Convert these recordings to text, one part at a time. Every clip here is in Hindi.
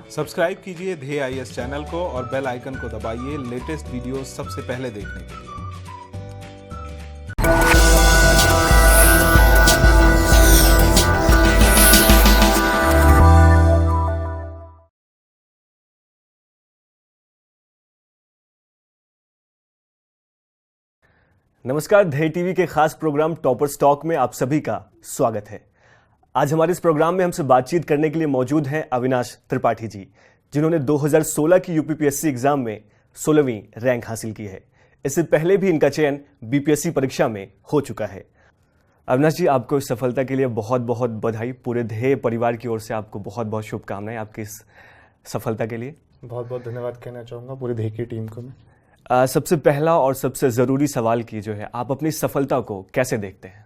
सब्सक्राइब कीजिए ध्येय आईएएस चैनल को और बेल आइकन को दबाइए लेटेस्ट वीडियो सबसे पहले देखने के लिए। नमस्कार, ध्येय टीवी के खास प्रोग्राम टॉपर स्टॉक में आप सभी का स्वागत है। आज हमारे इस प्रोग्राम में हमसे बातचीत करने के लिए मौजूद हैं अविनाश त्रिपाठी जी, जिन्होंने 2016 की यूपीपीएससी एग्जाम में 16वीं रैंक हासिल की है। इससे पहले भी इनका चयन बीपीएससी परीक्षा में हो चुका है। अविनाश जी, आपको इस सफलता के लिए बहुत बहुत बधाई। पूरे ध्येय परिवार की ओर से आपको बहुत बहुत शुभकामनाएं आपकी इस सफलता के लिए। बहुत बहुत धन्यवाद कहना चाहूँगा पूरी ध्येय की टीम को मैं। सबसे पहला और सबसे ज़रूरी सवाल की जो है, आप अपनी सफलता को कैसे देखते हैं?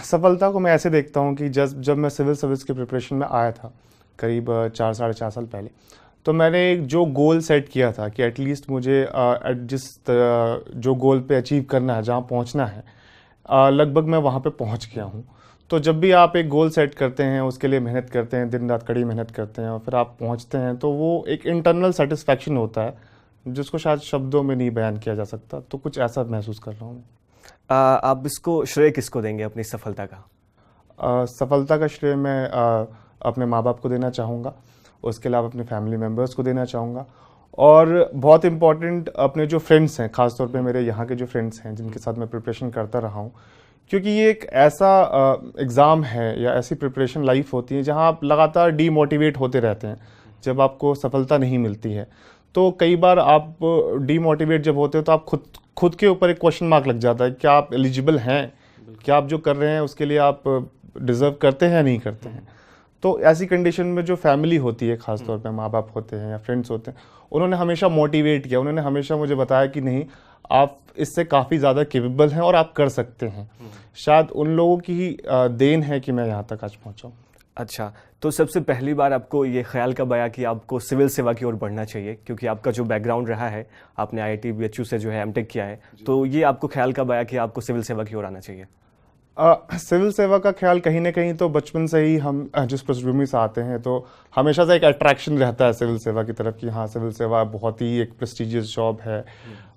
सफलता को मैं ऐसे देखता हूँ कि जब मैं सिविल सर्विस के प्रिपरेशन में आया था करीब 4-4.5 साल पहले, तो मैंने एक जो गोल सेट किया था कि एटलीस्ट मुझे जो गोल पे अचीव करना है, जहाँ पहुँचना है, लगभग मैं वहाँ पे पहुँच गया हूँ। तो जब भी आप एक गोल सेट करते हैं, उसके लिए मेहनत करते हैं, दिन रात कड़ी मेहनत करते हैं और फिर आप पहुँचते हैं, तो वो एक इंटरनल सेटिस्फैक्शन होता है जिसको शायद शब्दों में नहीं बयान किया जा सकता। तो कुछ ऐसा महसूस कर रहा हूँ मैं। आप इसको श्रेय किसको देंगे अपनी सफलता का? सफलता का श्रेय मैं अपने माँ बाप को देना चाहूँगा, उसके अलावा अपने फैमिली मेम्बर्स को देना चाहूँगा और बहुत इम्पॉर्टेंट अपने जो फ्रेंड्स हैं, ख़ासतौर पे मेरे यहाँ के जो फ्रेंड्स हैं जिनके साथ मैं प्रिपरेशन करता रहा हूँ, क्योंकि ये एक ऐसा एग्ज़ाम है या ऐसी प्रिपरेशन लाइफ होती है जहाँ आप लगातार डीमोटिवेट होते रहते हैं जब आपको सफलता नहीं मिलती है। तो कई बार आप डीमोटिवेट जब होते हो तो आप खुद के ऊपर एक क्वेश्चन मार्क लग जाता है, क्या आप एलिजिबल हैं, क्या आप जो कर रहे हैं उसके लिए आप डिज़र्व करते हैं या नहीं करते हैं। तो ऐसी कंडीशन में जो फैमिली होती है, ख़ासतौर पे माँ बाप होते हैं या फ्रेंड्स होते हैं, उन्होंने हमेशा मोटिवेट किया, उन्होंने हमेशा मुझे बताया कि नहीं, आप इससे काफ़ी ज़्यादा केपेबल हैं और आप कर सकते हैं। शायद उन लोगों की ही देन है कि मैं यहाँ तक आज पहुँचा हूँ। अच्छा, तो सबसे पहली बार आपको ये ख्याल कब आया कि आपको सिविल सेवा की ओर बढ़ना चाहिए? क्योंकि आपका जो बैकग्राउंड रहा है, आपने आईआईटी बीएचयू से जो है एमटेक किया है, तो ये आपको ख्याल कब आया कि आपको सिविल सेवा की ओर आना चाहिए? सिविल सेवा का ख्याल कहीं ना कहीं तो बचपन से ही हम जिस पृष्ठभूमि से आते हैं, तो हमेशा से एक अट्रैक्शन रहता है सिविल सेवा की तरफ कि हाँ, सिविल सेवा बहुत ही एक प्रेस्टिजियस जॉब है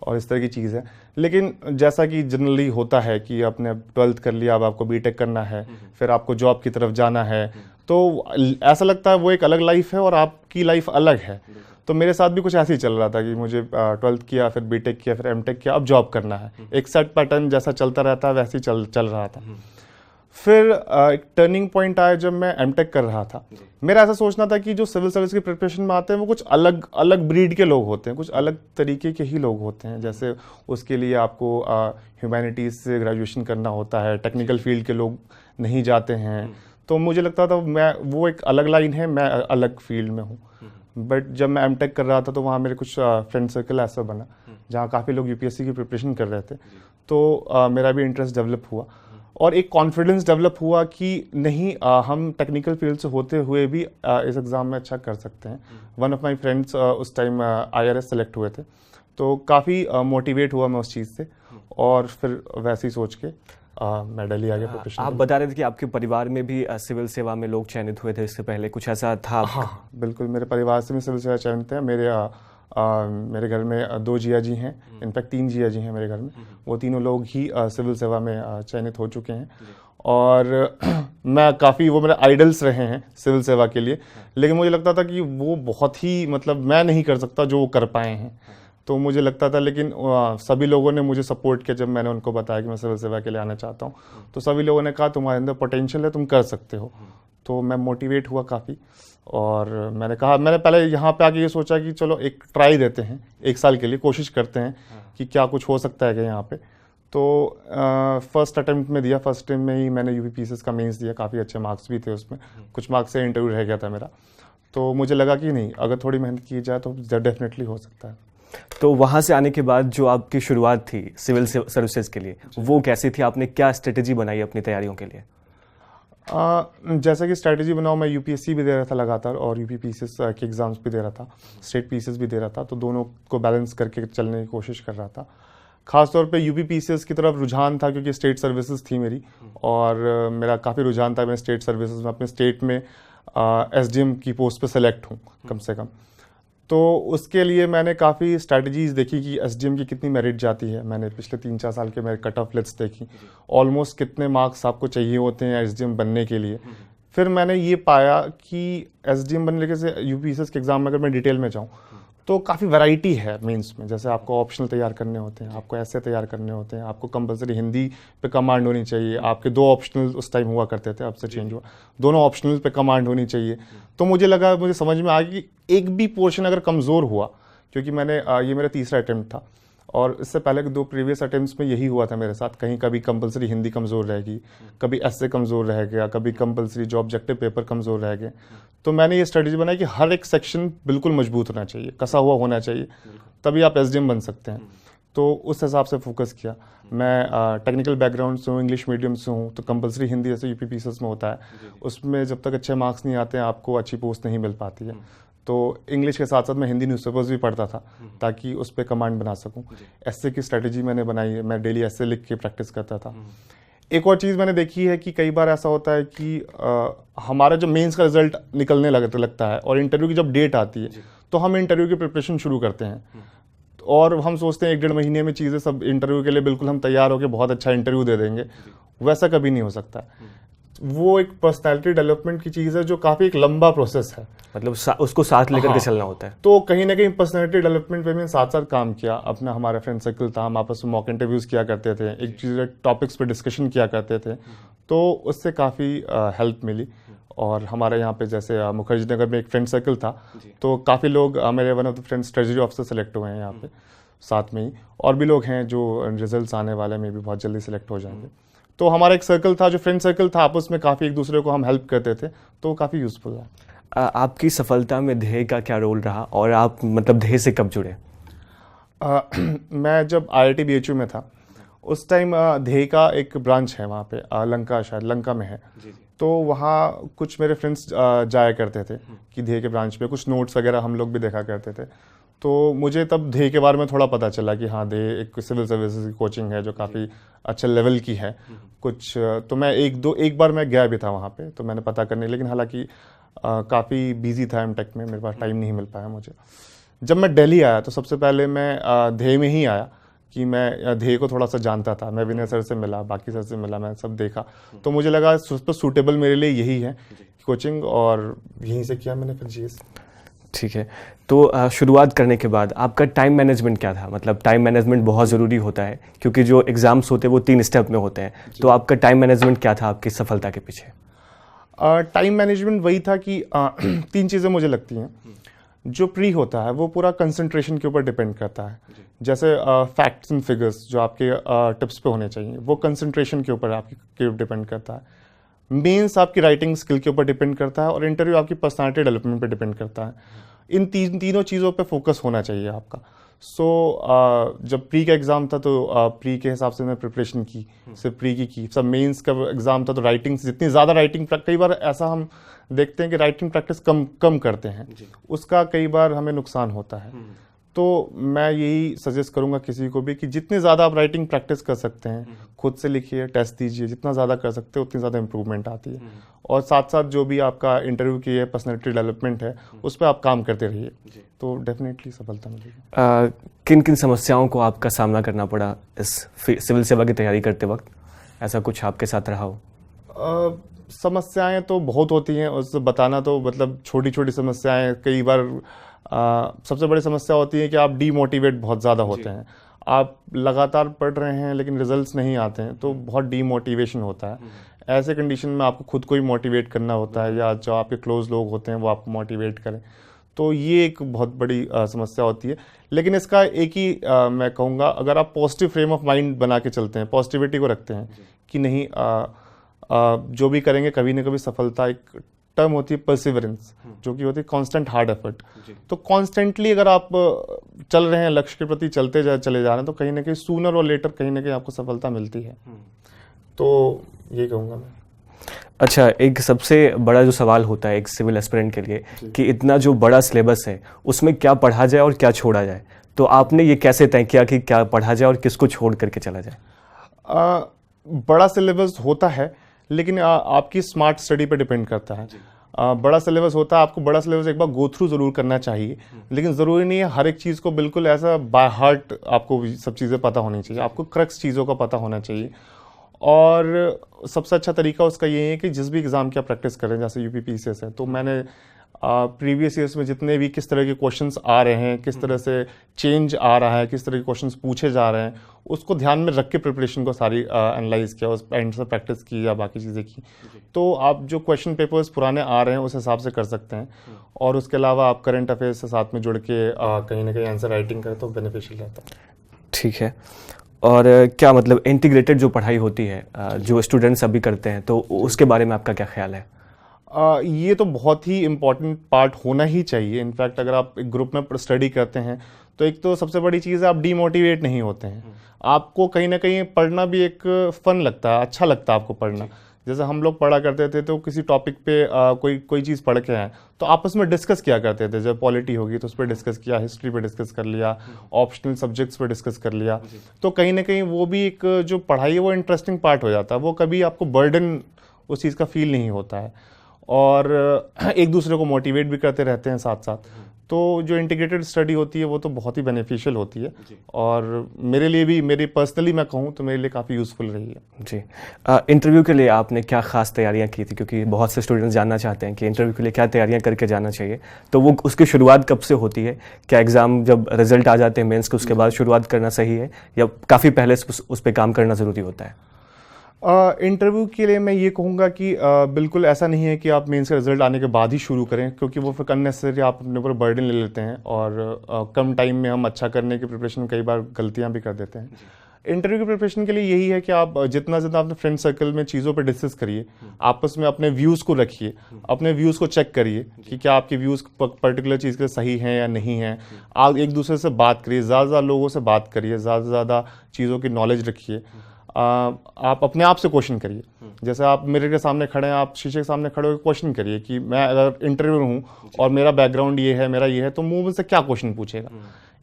और इस तरह की चीज़ है। लेकिन जैसा कि जनरली होता है कि आपने 12th कर लिया, अब आपको बीटेक करना है, फिर आपको जॉब की तरफ जाना है, तो ऐसा लगता है वो एक अलग लाइफ है और आपकी लाइफ अलग है। तो मेरे साथ भी कुछ ऐसे ही चल रहा था कि मुझे 12th किया, फिर बीटेक किया, फिर एमटेक किया, अब जॉब करना है। एक सेट पैटर्न जैसा चलता रहता है वैसे ही चल रहा था। फिर एक टर्निंग पॉइंट आया जब मैं एमटेक कर रहा था। मेरा ऐसा सोचना था कि जो सिविल सर्विस की प्रिपरेशन में आते हैं वो कुछ अलग अलग ब्रीड के लोग होते हैं, कुछ अलग तरीके के ही लोग होते हैं। जैसे उसके लिए आपको ह्यूमैनिटीज़ से ग्रेजुएशन करना होता है, टेक्निकल फील्ड के लोग नहीं जाते हैं। तो मुझे लगता था वो एक अलग लाइन है, मैं अलग फील्ड में हूँ। बट जब मैं एमटेक कर रहा था तो वहाँ मेरे कुछ फ्रेंड सर्कल ऐसा बना जहाँ काफ़ी लोग यूपीएससी की प्रिपरेशन कर रहे थे। तो मेरा भी इंटरेस्ट डेवलप हुआ और एक कॉन्फिडेंस डेवलप हुआ कि नहीं, हम टेक्निकल फील्ड से होते हुए भी इस एग्ज़ाम में अच्छा कर सकते हैं। वन ऑफ माई फ्रेंड्स उस टाइम IRS सेलेक्ट हुए थे, तो काफ़ी मोटिवेट हुआ मैं उस चीज़ से और फिर वैसे ही सोच के मैं दिल्ली आ गया प्रिपरेशन। आप बता रहे थे कि आपके परिवार में भी सिविल सेवा में लोग चयनित हुए थे इससे पहले, कुछ ऐसा था? हाँ, बिल्कुल, मेरे परिवार से भी सिविल सेवा चयनित है। मेरे घर में 2 जिया जी हैं, इनफैक्ट 3 जिया जी हैं मेरे घर में। वो तीनों लोग ही सिविल सेवा में चयनित हो चुके हैं और मैं काफ़ी, वो मेरे आइडल्स रहे हैं सिविल सेवा के लिए। लेकिन मुझे लगता था कि वो बहुत ही, मतलब मैं नहीं कर सकता जो वो कर पाए हैं, तो मुझे लगता था। लेकिन सभी लोगों ने मुझे सपोर्ट किया जब मैंने उनको बताया कि मैं सिविल सेवा के लिए आना चाहता हूँ। तो सभी लोगों ने कहा तुम्हारे अंदर पोटेंशियल है, तुम कर सकते हो। तो मैं मोटिवेट हुआ काफ़ी और मैंने पहले यहाँ पे आके ये सोचा कि चलो एक ट्राई देते हैं, 1 साल के लिए कोशिश करते हैं कि क्या कुछ हो सकता है क्या यहाँ पे। तो फर्स्ट अटेम्प्ट में दिया, फर्स्ट टाइम में ही मैंने यूपीपीएससी का मेंस दिया, काफ़ी अच्छे मार्क्स भी थे उसमें, कुछ मार्क्स से इंटरव्यू रह गया था मेरा। तो मुझे लगा कि नहीं, अगर थोड़ी मेहनत की जाए तो डेफिनेटली हो सकता है। तो वहाँ से आने के बाद जो आपकी शुरुआत थी सिविल सर्विसेज के लिए, वो कैसी थी? आपने क्या स्ट्रेटेजी बनाई अपनी तैयारियों के लिए? जैसा कि स्ट्रैटेजी बनाओ, मैं यूपीएससी भी दे रहा था लगातार और यूपीपीसीएस के एग्ज़ाम्स भी दे रहा था, स्टेट पीसीएस भी दे रहा था, तो दोनों को बैलेंस करके चलने की कोशिश कर रहा था। खासतौर पे यूपीपीसीएस की तरफ रुझान था क्योंकि स्टेट सर्विसेज थी मेरी और मेरा काफ़ी रुझान था मैं स्टेट सर्विसेज में अपने स्टेट में एसडीएम की पोस्ट पे सेलेक्ट हूँ कम से कम। तो उसके लिए मैंने काफ़ी स्ट्रैटेजीज देखी कि एसडीएम की कितनी मेरिट जाती है। मैंने पिछले 3-4 साल के मेरे कट ऑफ लिस्ट देखी, ऑलमोस्ट कितने मार्क्स आपको चाहिए होते हैं एसडीएम बनने के लिए। फिर मैंने ये पाया कि एसडीएम बनने से यूपीएससी के एग्ज़ाम में अगर मैं डिटेल में जाऊँ तो काफ़ी वैरायटी है मेंस में। जैसे आपको ऑप्शनल तैयार करने होते हैं, आपको ऐसे तैयार करने होते हैं, आपको कंपलसरी हिंदी पे कमांड होनी चाहिए। आपके 2 ऑप्शनल उस टाइम हुआ करते थे, अब से चेंज हुआ, दोनों ऑप्शनल पे कमांड होनी चाहिए। तो मुझे समझ में आ गया कि एक भी पोर्शन अगर कमज़ोर हुआ, क्योंकि ये मेरा तीसरा अटैम्प्ट था और इससे पहले के 2 प्रीवियस अटेम्प्ट्स में यही हुआ था मेरे साथ। कहीं कभी कंपलसरी हिंदी कमज़ोर रहेगी, कभी ऐसे कमज़ोर रह गया, कभी कंपलसरी जो ऑब्जेक्टिव पेपर कमज़ोर रह गए। तो मैंने ये स्ट्रेटजी बनाई कि हर एक सेक्शन बिल्कुल मजबूत होना चाहिए, कसा हुआ होना चाहिए, तभी आप एसडीएम बन सकते हैं। तो उस हिसाब से फोकस किया। मैं टेक्निकल बैकग्राउंड से हूँ, इंग्लिश मीडियम से हूँ, तो कंपलसरी हिंदी जैसे यूपीपीएससी में होता है, उसमें जब तक अच्छे मार्क्स नहीं आते हैं आपको अच्छी पोस्ट नहीं मिल पाती है। तो इंग्लिश के साथ साथ मैं हिंदी न्यूज़पेपर्स भी पढ़ता था ताकि उस पर कमांड बना सकूं। ऐसे की स्ट्रेटजी मैंने बनाई है, मैं डेली ऐसे लिख के प्रैक्टिस करता था। एक और चीज़ मैंने देखी है कि कई बार ऐसा होता है कि हमारा जब मेंस का रिजल्ट निकलने लगता है और इंटरव्यू की जब डेट आती है तो हम इंटरव्यू की प्रिपरेशन शुरू करते हैं और हम सोचते हैं 1-1.5 महीने में चीज़ें सब इंटरव्यू के लिए बिल्कुल हम तैयार होकर बहुत अच्छा इंटरव्यू दे देंगे। वैसा कभी नहीं हो सकता। वो एक पर्सनैलिटी डेवलपमेंट की चीज़ है जो काफ़ी एक लंबा प्रोसेस है, मतलब उसको साथ लेकर के चलना होता है। तो कहीं ना कहीं पर्सनैलिटी डेवलपमेंट पे मैंने साथ साथ काम किया। अपना हमारा फ्रेंड सर्कल था, हम आपस में मॉक इंटरव्यूज़ किया करते थे, एक चीज़ टॉपिक्स पे डिस्कशन किया करते थे, तो उससे काफ़ी हेल्प मिली। और हमारे यहाँ पे जैसे मुखर्जी नगर में एक फ्रेंड सर्कल था, तो काफ़ी लोग मेरे one of the friends treasury officer select हुए हैं यहाँ पे साथ में ही, और भी लोग हैं जो रिजल्ट्स आने वाले में भी बहुत जल्दी सेलेक्ट हो जाएंगे। तो हमारा एक सर्कल था जो फ्रेंड सर्कल था, आपस में काफ़ी एक दूसरे को हम हेल्प करते थे, तो काफ़ी यूज़फुल है। आपकी सफलता में ध्येय का क्या रोल रहा और आप मतलब ध्येय से कब जुड़े? मैं जब IIT BHU में था उस टाइम ध्येय का एक ब्रांच है वहाँ पे, लंका, शायद लंका में है। तो वहाँ कुछ मेरे फ्रेंड्स जाया करते थे कि ध्येय के ब्रांच पे कुछ नोट्स वगैरह हम लोग भी देखा करते थे। तो मुझे तब ध्येय के बारे में थोड़ा पता चला कि हाँ, ध्येय एक सिविल सर्विसेज की कोचिंग है जो काफ़ी अच्छे लेवल की है कुछ। तो मैं एक बार मैं गया भी था वहाँ पे, तो मैंने पता करने, लेकिन हालांकि काफ़ी बिजी था एमटेक में, मेरे पास टाइम नहीं मिल पाया मुझे। जब मैं दिल्ली आया तो सबसे पहले मैं ध्येय में ही आया कि मैं ध्येय को थोड़ा सा जानता था। मैं विनय सर से मिला, बाकी सर से मिला, मैं सब देखा, तो मुझे लगा तो सूटेबल मेरे लिए यही है कोचिंग, और यहीं से किया मैंने फिर जीएस। ठीक है, तो शुरुआत करने के बाद आपका टाइम मैनेजमेंट क्या था? मतलब टाइम मैनेजमेंट बहुत ज़रूरी होता है क्योंकि जो एग्ज़ाम्स होते हैं वो 3 स्टेप में होते हैं, तो आपका टाइम मैनेजमेंट क्या था आपकी सफलता के पीछे? टाइम मैनेजमेंट वही था कि 3 चीज़ें मुझे लगती हैं। जो प्री होता है वो पूरा कंसंट्रेशन के ऊपर डिपेंड करता है। जैसे फैक्ट्स एंड फिगर्स जो आपके टिप्स पे होने चाहिए वो कंसंट्रेशन के ऊपर आपके डिपेंड करता है। मेंस आपकी राइटिंग स्किल के ऊपर डिपेंड करता है और इंटरव्यू आपकी पर्सनालिटी डेवलपमेंट पे डिपेंड करता है। इन तीनों चीज़ों पे फोकस होना चाहिए आपका। जब प्री का एग्ज़ाम था तो प्री के हिसाब से मैं प्रिपरेशन की, सिर्फ प्री की। सब मेंस का एग्ज़ाम था तो राइटिंग, जितनी ज़्यादा राइटिंग, कई बार ऐसा हम देखते हैं कि राइटिंग प्रैक्टिस कम करते हैं, उसका कई बार हमें नुकसान होता है। तो मैं यही सजेस्ट करूंगा किसी को भी कि जितनी ज़्यादा आप राइटिंग प्रैक्टिस कर सकते हैं, खुद से लिखिए, टेस्ट दीजिए, जितना ज़्यादा कर सकते हैं उतनी ज़्यादा इंप्रूवमेंट आती है। और साथ साथ जो भी आपका इंटरव्यू की है, पर्सनैलिटी डेवलपमेंट है, उस पर आप काम करते रहिए, तो डेफिनेटली सफलता मिलेगी। किन किन समस्याओं को आपका सामना करना पड़ा इस सिविल सेवा की तैयारी करते वक्त? ऐसा कुछ आपके साथ रहा हो? समस्याएं तो बहुत होती हैं, उससे बताना तो मतलब छोटी छोटी समस्याएं। कई बार सबसे बड़ी समस्या होती है कि आप डीमोटिवेट बहुत ज़्यादा होते हैं। आप लगातार पढ़ रहे हैं लेकिन रिजल्ट्स नहीं आते हैं, तो बहुत डीमोटिवेशन होता है। ऐसे कंडीशन में आपको खुद को ही मोटिवेट करना होता है, या जो आपके क्लोज लोग होते हैं वो आपको मोटिवेट करें। तो ये एक बहुत बड़ी समस्या होती है। लेकिन इसका एक ही मैं कहूँगा, अगर आप पॉजिटिव फ्रेम ऑफ माइंड बना के चलते हैं, पॉजिटिविटी को रखते हैं कि नहीं, जो भी करेंगे कभी ना कभी सफलता, एक टर्म होती है परसिवरेंस, जो कि होती है कांस्टेंट हार्ड एफर्ट। तो कॉन्स्टेंटली अगर आप चल रहे हैं, लक्ष्य के प्रति चले जा रहे हैं, तो कहीं ना कहीं सूनर और लेटर कहीं ना कहीं आपको सफलता मिलती है। तो ये कहूँगा मैं। अच्छा, एक सबसे बड़ा जो सवाल होता है एक सिविल एस्पिरेंट के लिए कि इतना जो बड़ा सिलेबस है उसमें क्या पढ़ा जाए और क्या छोड़ा जाए, तो आपने ये कैसे तय किया कि क्या पढ़ा जाए और किसको छोड़ करके चला जाए? बड़ा सिलेबस होता है लेकिन आपकी स्मार्ट स्टडी पे डिपेंड करता है। बड़ा सिलेबस होता है, आपको बड़ा सिलेबस एक बार गो थ्रू ज़रूर करना चाहिए, लेकिन ज़रूरी नहीं है हर एक चीज़ को बिल्कुल ऐसा बाय हार्ट आपको सब चीज़ें पता होनी चाहिए, आपको क्रक्स चीज़ों का पता होना चाहिए। और सबसे अच्छा तरीका उसका ये है कि जिस भी एग्ज़ाम की आप प्रैक्टिस करें, जैसे यूपीपीसीएस है, तो मैंने प्रीवियस ईयर्स में जितने भी किस तरह के क्वेश्चंस आ रहे हैं, किस तरह से चेंज आ रहा है, किस तरह के क्वेश्चंस पूछे जा रहे हैं, उसको ध्यान में रख के प्रिपरेशन को सारी एनालाइज किया, उस एंड से प्रैक्टिस की या बाकी चीज़ें की। तो आप जो क्वेश्चन पेपर्स पुराने आ रहे हैं उस हिसाब से कर सकते हैं, और उसके अलावा आप करंट अफेयर्स से साथ में जुड़ के कहीं ना कहीं आंसर राइटिंग करें तो बेनिफिशियल रहता है। ठीक है। और क्या मतलब इंटीग्रेटेड जो पढ़ाई होती है जो स्टूडेंट्स अभी करते हैं, तो उसके बारे में आपका क्या ख्याल है? ये तो बहुत ही इम्पॉर्टेंट पार्ट होना ही चाहिए। इनफैक्ट अगर आप एक ग्रुप में स्टडी करते हैं तो एक तो सबसे बड़ी चीज़ है आप डीमोटिवेट नहीं होते हैं, आपको कहीं ना कहीं पढ़ना भी एक फ़न लगता है, अच्छा लगता है आपको पढ़ना। जैसे हम लोग पढ़ा करते थे तो किसी टॉपिक पे कोई चीज़ पढ़ के आए तो आपस में डिस्कस किया करते थे। जब पॉलिटी होगी तो उस पर डिस्कस किया, हिस्ट्री पे डिस्कस कर लिया, ऑप्शनल सब्जेक्ट्स पे डिस्कस कर लिया। तो कहीं ना कहीं वो भी एक जो पढ़ाई है वो इंटरेस्टिंग पार्ट हो जाता है, वो कभी आपको बर्डन उस चीज़ का फील नहीं होता है, और एक दूसरे को मोटिवेट भी करते रहते हैं साथ साथ। तो जो इंटीग्रेटेड स्टडी होती है वो तो बहुत ही बेनिफिशियल होती है, और मेरे लिए भी, मेरी पर्सनली मैं कहूँ तो मेरे लिए काफ़ी यूज़फुल रही है। जी। इंटरव्यू के लिए आपने क्या खास तैयारियां की थी? क्योंकि बहुत से स्टूडेंट्स जानना चाहते हैं कि इंटरव्यू के लिए क्या तैयारियां करके जाना चाहिए, तो वो उसकी शुरुआत कब से होती है? क्या एग्ज़ाम जब रिजल्ट आ जाते हैं मेंस के उसके बाद शुरुआत करना सही है, या काफ़ी पहले उस पर काम करना ज़रूरी होता है? इंटरव्यू के लिए मैं ये कहूँगा कि बिल्कुल ऐसा नहीं है कि आप मेंस का रिजल्ट आने के बाद ही शुरू करें, क्योंकि वो फिर अननेसेसरी आप अपने ऊपर बर्डन ले लेते हैं, और कम टाइम में हम अच्छा करने की प्रिपरेशन कई बार गलतियाँ भी कर देते हैं। इंटरव्यू की प्रिपरेशन के लिए यही है कि आप जितना ज़्यादा अपने फ्रेंड सर्कल में चीज़ों पर डिस्कस करिए, आपस में अपने व्यूज़ को रखिए, अपने व्यूज़ को चेक करिए कि क्या आपके व्यूज़ पर्टिकुलर चीज़ के सही हैं या नहीं हैं। आप एक दूसरे से बात करिए, ज़्यादा लोगों से बात करिए, ज़्यादा से ज़्यादा चीज़ों की नॉलेज रखिए। आप अपने आप से क्वेश्चन करिए, जैसे आप मिरर के सामने खड़े हैं, आप शीशे के सामने खड़े होकर क्वेश्चन करिए कि मैं अगर इंटरव्यू हूँ और मेरा बैकग्राउंड ये है, मेरा ये है, तो मुंह मुझसे क्या क्वेश्चन पूछेगा।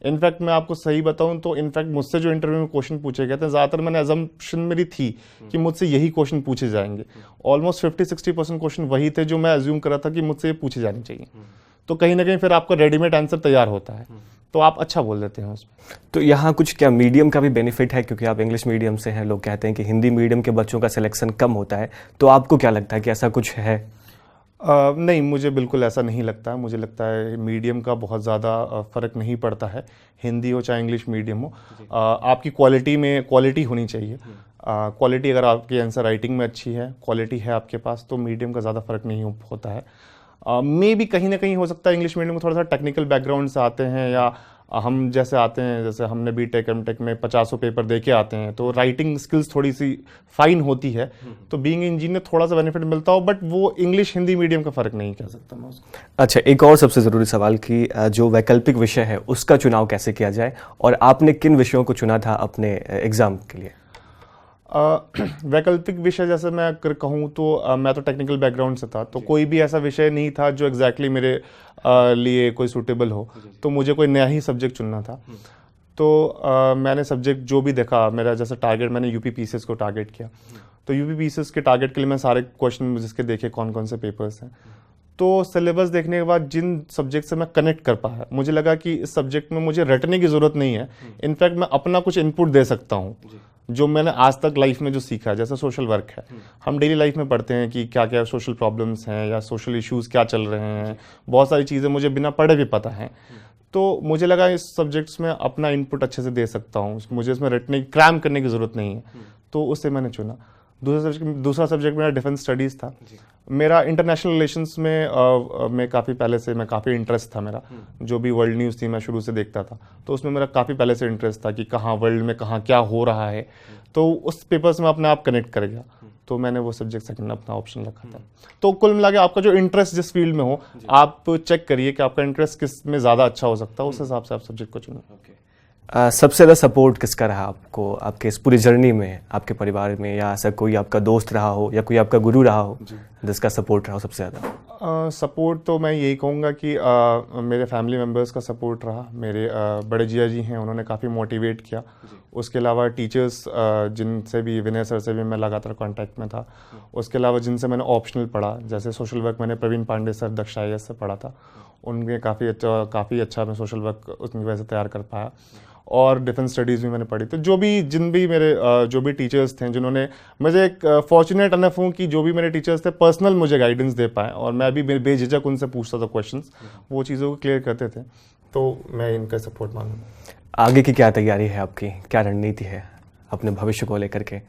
इनफैक्ट मैं आपको सही बताऊं तो इनफैक्ट मुझसे जो इंटरव्यू में क्वेश्चन पूछे गए थे, ज़्यादातर मैंने अजम्पशन मेरी थी कि मुझसे यही क्वेश्चन पूछे जाएंगे। ऑलमोस्ट 50-60% क्वेश्चन वही थे जो मैं अज्यूम कर रहा था कि मुझसे ये पूछे जाने चाहिए। तो कहीं ना कहीं फिर आपका रेडीमेड आंसर तैयार होता है, तो आप अच्छा बोल देते हैं उसमें। तो यहाँ कुछ क्या मीडियम का भी बेनिफिट है? क्योंकि आप इंग्लिश मीडियम से हैं, लोग कहते हैं कि हिंदी मीडियम के बच्चों का सिलेक्शन कम होता है, तो आपको क्या लगता है कि ऐसा कुछ है? नहीं, मुझे बिल्कुल ऐसा नहीं लगता है। मुझे लगता है मीडियम का बहुत ज़्यादा फ़र्क नहीं पड़ता है, हिंदी हो चाहे इंग्लिश मीडियम हो। आपकी क्वालिटी होनी चाहिए। क्वालिटी अगर आपकी आंसर राइटिंग में अच्छी है, क्वालिटी है आपके पास, तो मीडियम का ज़्यादा फ़र्क नहीं होता है। मे भी कहीं ना कहीं हो सकता है इंग्लिश मीडियम में थोड़ा सा टेक्निकल बैकग्राउंड से आते हैं, या हम जैसे आते हैं, जैसे हमने बीटेक एमटेक में 50 पेपर दे के आते हैं, तो राइटिंग स्किल्स थोड़ी सी फाइन होती है, तो बीइंग इंजीनियर थोड़ा सा बेनिफिट मिलता हो, बट वो इंग्लिश हिंदी मीडियम का फ़र्क नहीं कह सकता मैं उसको। अच्छा, एक और सबसे ज़रूरी सवाल कि जो वैकल्पिक विषय है उसका चुनाव कैसे किया जाए, और आपने किन विषयों को चुना था अपने एग्ज़ाम के लिए? वैकल्पिक विषय जैसे मैं अगर कहूँ तो मैं तो टेक्निकल बैकग्राउंड से था, तो कोई भी ऐसा विषय नहीं था जो एग्जैक्टली मेरे लिए कोई सूटेबल हो, तो मुझे कोई नया ही सब्जेक्ट चुनना था। तो मैंने सब्जेक्ट जो भी देखा, मेरा जैसे टारगेट, मैंने यूपीपीसीएस को टारगेट किया, तो यूपीपीसीएस के टारगेट के लिए मैं सारे क्वेश्चन जिसके देखे कौन कौन से पेपर्स हैं, तो सिलेबस देखने के बाद जिन सब्जेक्ट से मैं कनेक्ट कर पाया, मुझे लगा कि इस सब्जेक्ट में मुझे रटने की ज़रूरत नहीं है, इनफैक्ट मैं अपना कुछ इनपुट दे सकता हूँ जो मैंने आज तक लाइफ में जो सीखा है। जैसे सोशल वर्क है, हम डेली लाइफ में पढ़ते हैं कि क्या क्या सोशल प्रॉब्लम्स हैं या सोशल इश्यूज़ क्या चल रहे हैं, बहुत सारी चीज़ें मुझे बिना पढ़े भी पता है। तो मुझे लगा इस सब्जेक्ट्स में अपना इनपुट अच्छे से दे सकता हूँ, मुझे इसमें रटने क्रैम करने की ज़रूरत नहीं है, तो उससे मैंने चुना। दूसरा सब्जेक्ट मेरा डिफेंस स्टडीज़ था। मेरा इंटरनेशनल रिलेशंस में काफ़ी पहले से मैं काफ़ी इंटरेस्ट था मेरा, जो भी वर्ल्ड न्यूज़ थी मैं शुरू से देखता था, तो उसमें मेरा काफ़ी पहले से इंटरेस्ट था कि कहाँ वर्ल्ड में कहाँ क्या हो रहा है, तो उस पेपर्स में अपने आप कनेक्ट कर गया, तो मैंने वो सब्जेक्ट सेकंड अपना ऑप्शन रखा था। तो कुल मिला के आपका जो इंटरेस्ट जिस फील्ड में हो, आप चेक करिए कि आपका इंटरेस्ट किस में ज़्यादा अच्छा हो सकता है, उस हिसाब से आप सब्जेक्ट को चुनें। सबसे ज़्यादा सपोर्ट किसका रहा आपको आपके इस पूरी जर्नी में, आपके परिवार में, या ऐसा कोई आपका दोस्त रहा हो या कोई आपका गुरु रहा हो जिसका सपोर्ट रहा हो सबसे ज़्यादा? सपोर्ट तो मैं यही कहूँगा कि मेरे फैमिली मेम्बर्स का सपोर्ट रहा। मेरे बड़े जिया जी हैं, उन्होंने काफ़ी मोटिवेट किया। उसके अलावा टीचर्स जिनसे भी, विनय सर से भी मैं लगातार कांटेक्ट में था। उसके अलावा जिनसे मैंने ऑप्शनल पढ़ा, जैसे सोशल वर्क मैंने प्रवीण पांडे सर दक्ष IAS से पढ़ा था, उनके काफ़ी अच्छा मैं सोशल वर्क उसकी वजह से तैयार कर पाया। और डिफेंस स्टडीज़ भी मैंने पढ़ी। तो जो भी टीचर्स थे जिन्होंने, मुझे एक फॉर्चुनेट अनफ हूँ कि जो भी मेरे टीचर्स थे पर्सनल मुझे गाइडेंस दे पाए, और मैं भी बेझिझक उनसे पूछता था क्वेश्चंस, वो चीज़ों को क्लियर करते थे। तो मैं इनका सपोर्ट मांगूंगा। आगे की क्या तैयारी है आपकी, क्या रणनीति है अपने भविष्य को लेकर के?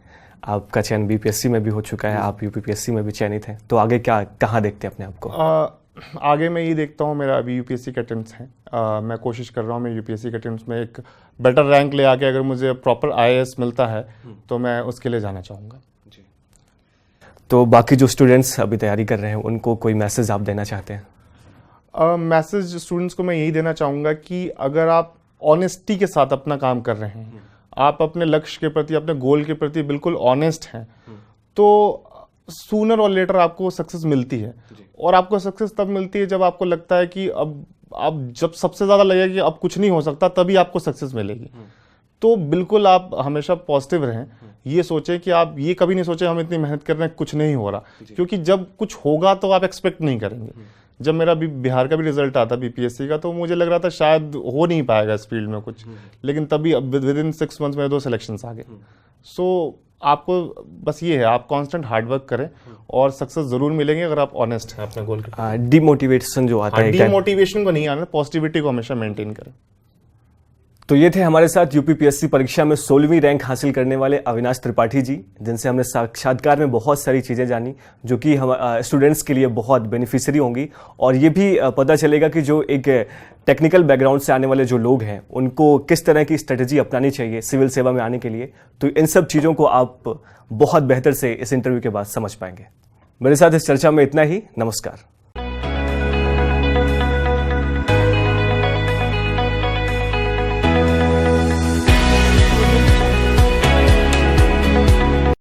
आपका चयन BPSC में भी हो चुका है, आप UPPSC में भी चयनित हैं, तो आगे कहाँ देखते हैं अपने आप को? आगे मैं ये देखता हूँ, मेरा अभी UPSC के अटेम्प्ट्स हैं। मैं कोशिश कर रहा हूँ, मैं UPSC के अटेम्प्ट्स में एक बेटर रैंक ले आके अगर मुझे प्रॉपर IAS मिलता है तो मैं उसके लिए जाना चाहूँगा। तो बाकी जो स्टूडेंट्स अभी तैयारी कर रहे हैं उनको कोई मैसेज आप देना चाहते हैं? मैसेज स्टूडेंट्स को मैं यही देना चाहूँगा कि अगर आप ऑनेस्टी के साथ अपना काम कर रहे हैं, आप अपने लक्ष्य के प्रति, अपने गोल के प्रति बिल्कुल ऑनेस्ट हैं, तो सूनर और लेटर आपको सक्सेस मिलती है। और आपको सक्सेस तब मिलती है जब आपको लगता है कि अब जब सबसे ज़्यादा लगेगा कि अब कुछ नहीं हो सकता, तभी आपको सक्सेस मिलेगी। तो बिल्कुल आप हमेशा पॉजिटिव रहें। ये सोचें कि आप ये कभी नहीं सोचें हम इतनी मेहनत कर रहे हैं, कुछ नहीं हो रहा, क्योंकि जब कुछ होगा तो आप एक्सपेक्ट नहीं करेंगे। जब मेरा बिहार का भी रिजल्ट आता BPSC का, तो मुझे लग रहा था शायद हो नहीं पाएगा इस फील्ड में कुछ, लेकिन तभी विद इन 6 मंथ्स में 2 सिलेक्शंस आ गए। सो आपको बस ये है, आप कांस्टेंट हार्डवर्क करें और सक्सेस जरूर मिलेंगे अगर आप ऑनेस्ट हैं अपने गोल के। डिमोटिवेशन जो आता है, डिमोटिवेशन को नहीं आना, पॉजिटिविटी को हमेशा मेंटेन करें। तो ये थे हमारे साथ UPPSC परीक्षा में 16वीं रैंक हासिल करने वाले अविनाश त्रिपाठी जी, जिनसे हमने साक्षात्कार में बहुत सारी चीज़ें जानी जो कि हम स्टूडेंट्स के लिए बहुत बेनिफिशियरी होंगी। और ये भी पता चलेगा कि जो एक टेक्निकल बैकग्राउंड से आने वाले जो लोग हैं उनको किस तरह की स्ट्रेटजी अपनानी चाहिए सिविल सेवा में आने के लिए। तो इन सब चीज़ों को आप बहुत बेहतर से इस इंटरव्यू के बाद समझ पाएंगे। मेरे साथ इस चर्चा में इतना ही। नमस्कार।